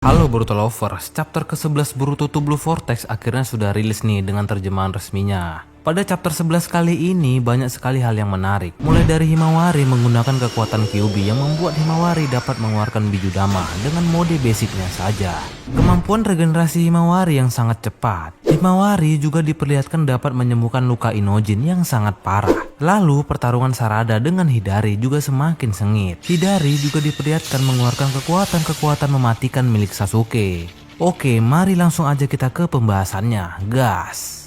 Halo Boruto Lovers, chapter ke-11 Boruto to Blue Vortex akhirnya sudah rilis nih dengan terjemahan resminya. Pada chapter 11 kali ini banyak sekali hal yang menarik. Mulai dari Himawari menggunakan kekuatan Kyuubi yang membuat Himawari dapat mengeluarkan Bijudama dengan mode basicnya saja. Kemampuan regenerasi Himawari yang sangat cepat. Himawari juga diperlihatkan dapat menyembuhkan luka Inojin yang sangat parah. Lalu pertarungan Sarada dengan Hidari juga semakin sengit. Hidari juga diperlihatkan mengeluarkan kekuatan-kekuatan mematikan milik Sasuke. Oke, mari langsung aja kita ke pembahasannya, gas.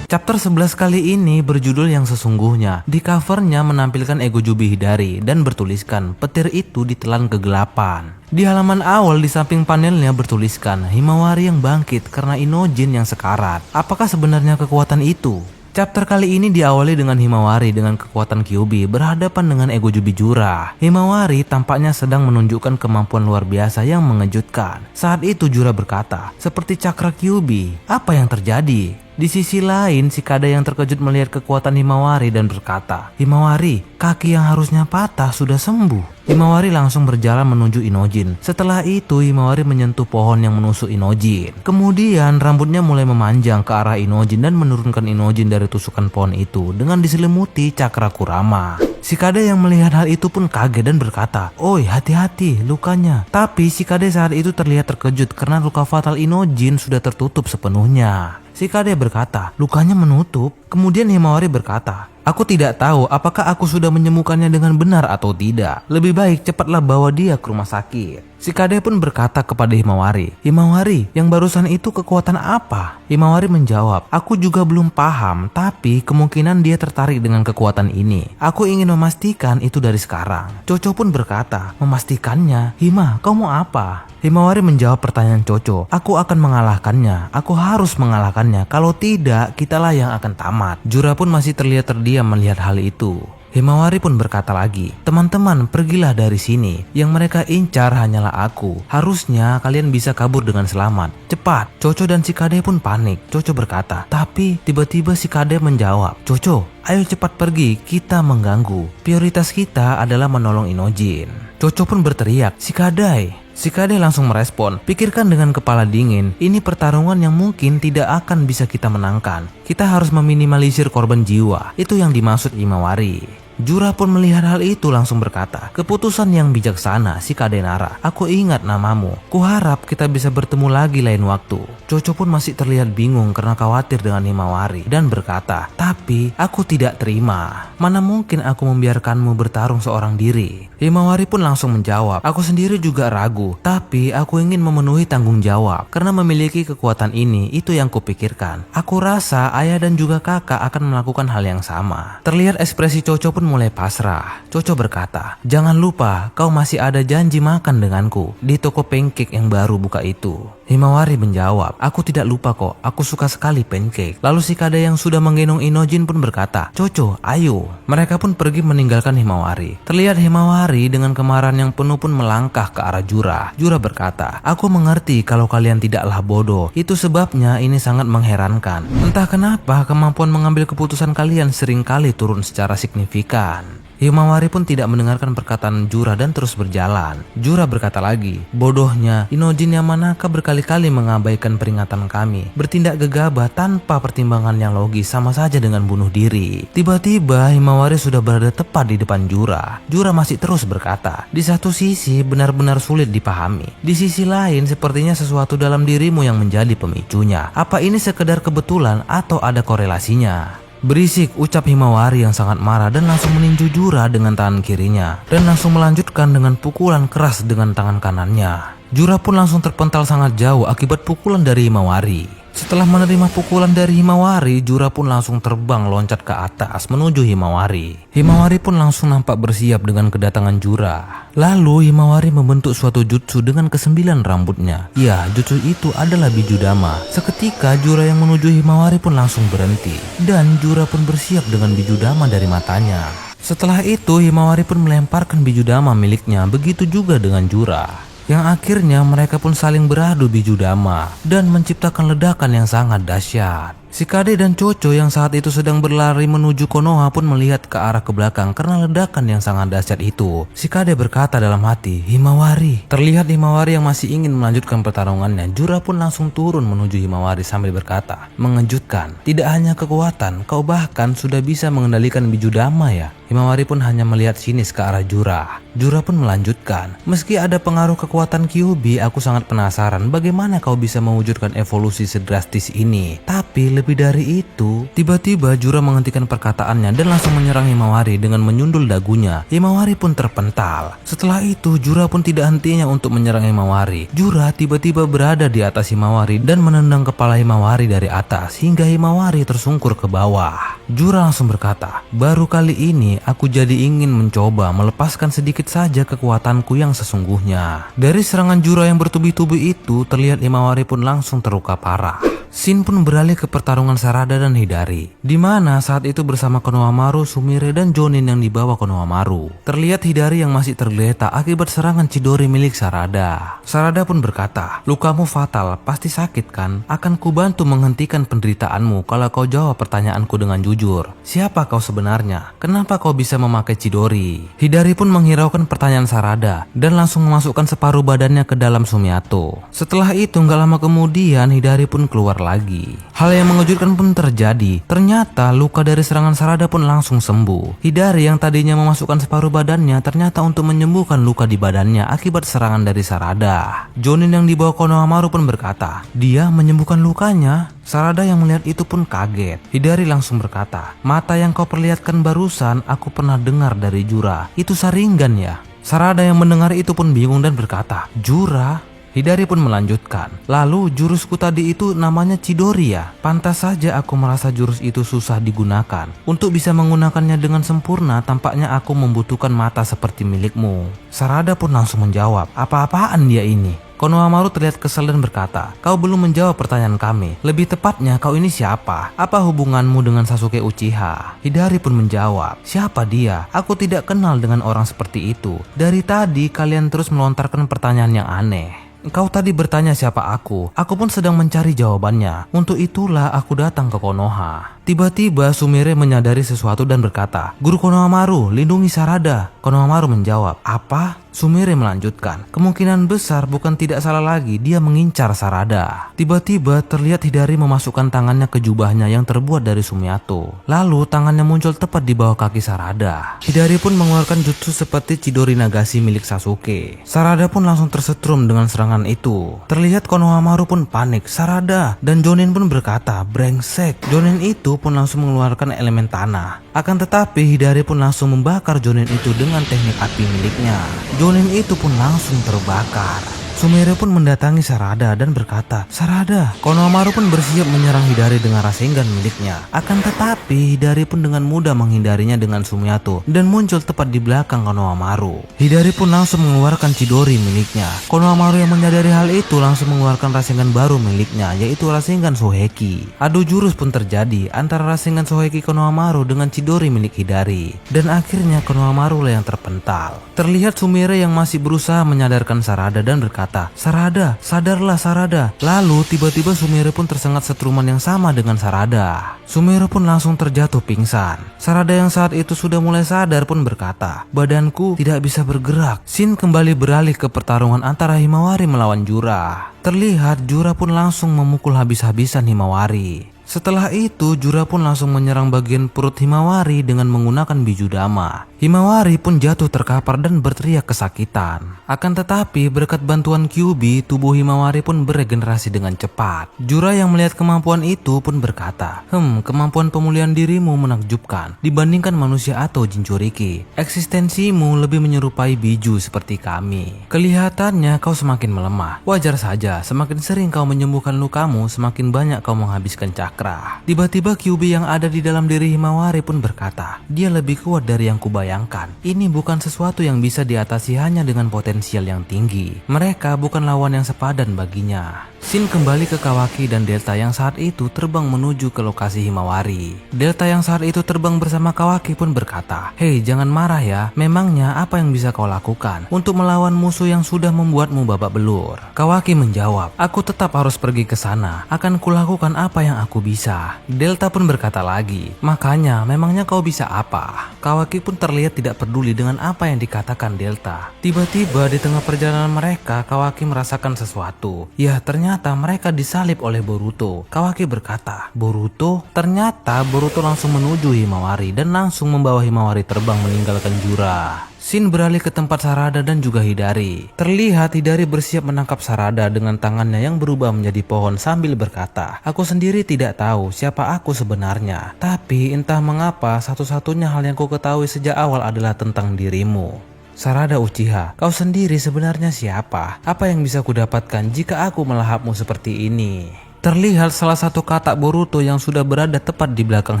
Chapter 11 kali ini berjudul yang sesungguhnya. Di covernya menampilkan ego Jubi Hidari dan bertuliskan petir itu ditelan kegelapan. Di halaman awal di samping panelnya bertuliskan Himawari yang bangkit karena Inojin yang sekarat. Apakah sebenarnya kekuatan itu? Chapter kali ini diawali dengan Himawari dengan kekuatan Kyuubi berhadapan dengan ego Jubi Jura. Himawari tampaknya sedang menunjukkan kemampuan luar biasa yang mengejutkan. Saat itu Jura berkata, seperti cakra Kyuubi, apa yang terjadi? Di sisi lain, Shikada yang terkejut melihat kekuatan Himawari dan berkata, Himawari, kaki yang harusnya patah sudah sembuh. Himawari langsung berjalan menuju Inojin. Setelah itu, Himawari menyentuh pohon yang menusuk Inojin. Kemudian, rambutnya mulai memanjang ke arah Inojin dan menurunkan Inojin dari tusukan pohon itu dengan diselimuti cakra Kurama. Shikada yang melihat hal itu pun kaget dan berkata, "Oi, hati-hati lukanya." Tapi Shikada saat itu terlihat terkejut karena luka fatal Inojin sudah tertutup sepenuhnya. Shikada berkata, "Lukanya menutup." Kemudian Himawari berkata, "Aku tidak tahu apakah aku sudah menyembuhkannya dengan benar atau tidak. Lebih baik cepatlah bawa dia ke rumah sakit." Shikada pun berkata kepada Himawari, "Himawari, yang barusan itu kekuatan apa?" Himawari menjawab, "Aku juga belum paham, tapi kemungkinan dia tertarik dengan kekuatan ini. Aku ingin memastikan itu dari sekarang." Chocho pun berkata, "Memastikannya? Hima, kau mau apa?" Himawari menjawab pertanyaan Chocho, "Aku akan mengalahkannya. Aku harus mengalahkannya. Kalau tidak, kitalah yang akan tamat." Jura pun masih terlihat terdiam melihat hal itu. Himawari pun berkata lagi, "Teman-teman, pergilah dari sini. Yang mereka incar hanyalah aku. Harusnya kalian bisa kabur dengan selamat. Cepat." Chocho dan Shikada pun panik. Chocho berkata, tapi tiba-tiba Shikada menjawab, "Chocho, ayo cepat pergi, kita mengganggu. Prioritas kita adalah menolong Inojin." Chocho pun berteriak, "Shikada!" Shikada langsung merespon, "Pikirkan dengan kepala dingin, ini pertarungan yang mungkin tidak akan bisa kita menangkan. Kita harus meminimalisir korban jiwa." Itu yang dimaksud Himawari. Jura pun melihat hal itu langsung berkata, "Keputusan yang bijaksana, Shikada Nara. Aku ingat namamu. Kuharap kita bisa bertemu lagi lain waktu." Chocho pun masih terlihat bingung karena khawatir dengan Himawari dan berkata, "Tapi aku tidak terima. Mana mungkin aku membiarkanmu bertarung seorang diri." Himawari pun langsung menjawab, "Aku sendiri juga ragu, tapi aku ingin memenuhi tanggung jawab. Karena memiliki kekuatan ini, itu yang kupikirkan. Aku rasa ayah dan juga kakak akan melakukan hal yang sama." Terlihat ekspresi Chocho pun mulai pasrah. Chocho berkata, "Jangan lupa, kau masih ada janji makan denganku di toko pancake yang baru buka itu." Himawari menjawab, "Aku tidak lupa kok, aku suka sekali pancake." Lalu Shikada yang sudah menggendong Inojin pun berkata, "Chocho, ayo." Mereka pun pergi meninggalkan Himawari. Terlihat Himawari dengan kemarahan yang penuh pun melangkah ke arah Jura. Jura berkata, "Aku mengerti kalau kalian tidaklah bodoh. Itu sebabnya ini sangat mengherankan. Entah kenapa kemampuan mengambil keputusan kalian seringkali turun secara signifikan." Himawari pun tidak mendengarkan perkataan Jura dan terus berjalan. Jura berkata lagi, "Bodohnya, Inojin Yamanaka berkali-kali mengabaikan peringatan kami. Bertindak gegabah tanpa pertimbangan yang logis sama saja dengan bunuh diri." Tiba-tiba Himawari sudah berada tepat di depan Jura. Jura masih terus berkata, "Di satu sisi benar-benar sulit dipahami. Di sisi lain sepertinya sesuatu dalam dirimu yang menjadi pemicunya. Apa ini sekedar kebetulan atau ada korelasinya?" "Berisik," ucap Himawari yang sangat marah dan langsung meninju Jura dengan tangan kirinya dan langsung melanjutkan dengan pukulan keras dengan tangan kanannya. Jura pun langsung terpental sangat jauh akibat pukulan dari Himawari. Setelah menerima pukulan dari Himawari, Jura pun langsung terbang loncat ke atas menuju Himawari. Himawari pun langsung nampak bersiap dengan kedatangan Jura. Lalu Himawari membentuk suatu jutsu dengan ke-9 rambutnya. Ya, jutsu itu adalah Bijudama. Seketika Jura yang menuju Himawari pun langsung berhenti dan Jura pun bersiap dengan Bijudama dari matanya. Setelah itu Himawari pun melemparkan Bijudama miliknya, begitu juga dengan Jura. Yang akhirnya mereka pun saling beradu Bijudama dan menciptakan ledakan yang sangat dahsyat. Shikade dan Chocho yang saat itu sedang berlari menuju Konoha pun melihat ke arah ke belakang karena ledakan yang sangat dahsyat itu. Shikade berkata dalam hati, "Himawari." Terlihat Himawari yang masih ingin melanjutkan pertarungannya. Jura pun langsung turun menuju Himawari sambil berkata, "Mengejutkan, tidak hanya kekuatan, kau bahkan sudah bisa mengendalikan Bijudama ya." Himawari pun hanya melihat sinis ke arah Jura. Jura pun melanjutkan, "Meski ada pengaruh kekuatan Kyuubi, aku sangat penasaran bagaimana kau bisa mewujudkan evolusi sedrastis ini. Tapi lebih dari itu," tiba-tiba Jura menghentikan perkataannya dan langsung menyerang Himawari dengan menyundul dagunya. Himawari pun terpental. Setelah itu Jura pun tidak hentinya untuk menyerang Himawari. Jura tiba-tiba berada di atas Himawari dan menendang kepala Himawari dari atas hingga Himawari tersungkur ke bawah. Jura langsung berkata, "Baru kali ini aku jadi ingin mencoba melepaskan sedikit saja kekuatanku yang sesungguhnya." Dari serangan Jura yang bertubi-tubi itu, terlihat Himawari pun langsung terluka parah. Scene pun beralih ke pertarungan Sarada dan Hidari, di mana saat itu bersama Konohamaru, Sumire, dan Jonin yang dibawa Konohamaru. Terlihat Hidari yang masih tergeletak akibat serangan Chidori milik Sarada. Sarada pun berkata, "Lukamu fatal, pasti sakit kan? Akan kubantu menghentikan penderitaanmu kalau kau jawab pertanyaanku dengan jujur. Siapa kau sebenarnya? Kenapa kau bisa memakai Chidori?" Hidari pun menghiraukan pertanyaan Sarada dan langsung memasukkan separuh badannya ke dalam Sumiato. Setelah itu gak lama kemudian Hidari pun keluar lagi. Hal yang mengejutkan pun terjadi. Ternyata luka dari serangan Sarada pun langsung sembuh. Hidari yang tadinya memasukkan separuh badannya ternyata untuk menyembuhkan luka di badannya akibat serangan dari Sarada. Jonin yang dibawa Konohamaru pun berkata, "Dia menyembuhkan lukanya?" Sarada yang melihat itu pun kaget. Hidari langsung berkata, "Mata yang kau perlihatkan barusan aku pernah dengar dari Jura. Itu Sharingan ya?" Sarada yang mendengar itu pun bingung dan berkata, "Jura?" Hidari pun melanjutkan, "Lalu jurusku tadi itu namanya Chidori ya? Pantas saja aku merasa jurus itu susah digunakan. Untuk bisa menggunakannya dengan sempurna, tampaknya aku membutuhkan mata seperti milikmu." Sarada pun langsung menjawab, "Apa-apaan dia ini?" Konohamaru terlihat kesal dan berkata, "Kau belum menjawab pertanyaan kami. Lebih tepatnya, kau ini siapa? Apa hubunganmu dengan Sasuke Uchiha?" Hidari pun menjawab, "Siapa dia? Aku tidak kenal dengan orang seperti itu. Dari tadi kalian terus melontarkan pertanyaan yang aneh. Kau tadi bertanya siapa aku pun sedang mencari jawabannya. Untuk itulah aku datang ke Konoha." Tiba-tiba Sumire menyadari sesuatu dan berkata, "Guru Konohamaru, lindungi Sarada." Konohamaru menjawab, "Apa?" Sumire melanjutkan, "Kemungkinan besar bukan tidak salah lagi dia mengincar Sarada." Tiba-tiba terlihat Hidari memasukkan tangannya ke jubahnya yang terbuat dari Sumiato. Lalu tangannya muncul tepat di bawah kaki Sarada. Hidari pun mengeluarkan jutsu seperti Chidori Nagashi milik Sasuke. Sarada pun langsung tersetrum dengan serangan itu. Terlihat Konohamaru pun panik. Sarada dan Jonin pun berkata, "Brengsek." Jonin itu pun langsung mengeluarkan elemen tanah. Akan tetapi Hidari pun langsung membakar Jonin itu dengan teknik api miliknya. Jonin itu pun langsung terbakar. Sumire pun mendatangi Sarada dan berkata, "Sarada." Konohamaru pun bersiap menyerang Hidari dengan Rasengan miliknya. Akan tetapi Hidari pun dengan mudah menghindarinya dengan Sumiato dan muncul tepat di belakang Konohamaru. Hidari pun langsung mengeluarkan Chidori miliknya. Konohamaru yang menyadari hal itu langsung mengeluarkan Rasengan baru miliknya, yaitu Rasengan Soheki. Adu jurus pun terjadi antara Rasengan Soheki Konohamaru dengan Chidori milik Hidari. Dan akhirnya Konohamaru lah yang terpental. Terlihat Sumire yang masih berusaha menyadarkan Sarada dan berkata, "Sarada, sadarlah Sarada." Lalu tiba-tiba Sumire pun tersengat setruman yang sama dengan Sarada. Sumire pun langsung terjatuh pingsan. Sarada yang saat itu sudah mulai sadar pun berkata, "Badanku tidak bisa bergerak." Scene kembali beralih ke pertarungan antara Himawari melawan Jura. Terlihat Jura pun langsung memukul habis-habisan Himawari. Setelah itu Jura pun langsung menyerang bagian perut Himawari dengan menggunakan Bijudama. Himawari pun jatuh terkapar dan berteriak kesakitan. Akan tetapi berkat bantuan Kyuubi, tubuh Himawari pun beregenerasi dengan cepat. Jura yang melihat kemampuan itu pun berkata, "Kemampuan pemulihan dirimu menakjubkan dibandingkan manusia atau Jinchuriki. Eksistensimu lebih menyerupai Biju seperti kami. Kelihatannya kau semakin melemah. Wajar saja, semakin sering kau menyembuhkan lukamu, semakin banyak kau menghabiskan cakra." Tiba-tiba Kyuubi yang ada di dalam diri Himawari pun berkata, "Dia lebih kuat dari yang kubayangkan. bayangkan. Ini bukan sesuatu yang bisa diatasi hanya dengan potensial yang tinggi. Mereka bukan lawan yang sepadan baginya. Shin kembali ke Kawaki dan Delta yang saat itu terbang menuju ke lokasi Himawari. Delta yang saat itu terbang bersama Kawaki pun berkata, "Hei, jangan marah ya. Memangnya apa yang bisa kau lakukan untuk melawan musuh yang sudah membuatmu babak belur?" Kawaki menjawab, "Aku tetap harus pergi ke sana. Akan kulakukan apa yang aku bisa." Delta pun berkata lagi, "Makanya, memangnya kau bisa apa?" Kawaki pun terlihat tidak peduli dengan apa yang dikatakan Delta. Tiba-tiba di tengah perjalanan mereka, Kawaki merasakan sesuatu. Ya, ternyata mereka disalib oleh Boruto. Kawaki berkata, "Boruto?" Ternyata Boruto langsung menuju Himawari dan langsung membawa Himawari terbang meninggalkan Jura. Shin beralih ke tempat Sarada dan juga Hidari. Terlihat Hidari bersiap menangkap Sarada dengan tangannya yang berubah menjadi pohon sambil berkata, "Aku sendiri tidak tahu siapa aku sebenarnya. Tapi entah mengapa satu-satunya hal yang ku ketahui sejak awal adalah tentang dirimu. Sarada Uchiha, kau sendiri sebenarnya siapa? Apa yang bisa kudapatkan jika aku melahapmu seperti ini?" Terlihat salah satu katak Boruto yang sudah berada tepat di belakang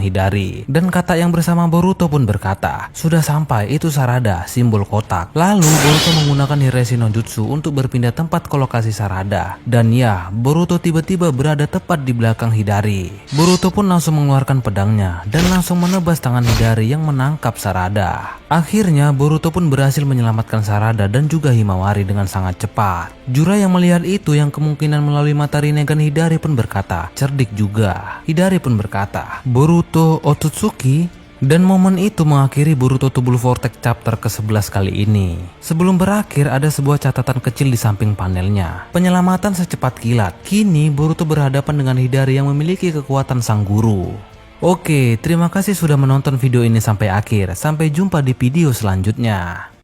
Hidari. Dan katak yang bersama Boruto pun berkata, "Sudah sampai, itu Sarada, simbol kotak." Lalu Boruto menggunakan Hireshi no Jutsu untuk berpindah tempat ke lokasi Sarada. Dan ya, Boruto tiba-tiba berada tepat di belakang Hidari. Boruto pun langsung mengeluarkan pedangnya dan langsung menebas tangan Hidari yang menangkap Sarada. Akhirnya Boruto pun berhasil menyelamatkan Sarada dan juga Himawari dengan sangat cepat. Jura yang melihat itu yang kemungkinan melalui mata Rinnegan Hidari pun berkata, "Cerdik juga." Hidari pun berkata, "Boruto Otsutsuki." Dan momen itu mengakhiri Boruto Double Vortex chapter ke-11 kali ini. Sebelum berakhir ada sebuah catatan kecil di samping panelnya. Penyelamatan secepat kilat. Kini Boruto berhadapan dengan Hidari yang memiliki kekuatan sang guru. Oke, terima kasih sudah menonton video ini sampai akhir. Sampai jumpa di video selanjutnya.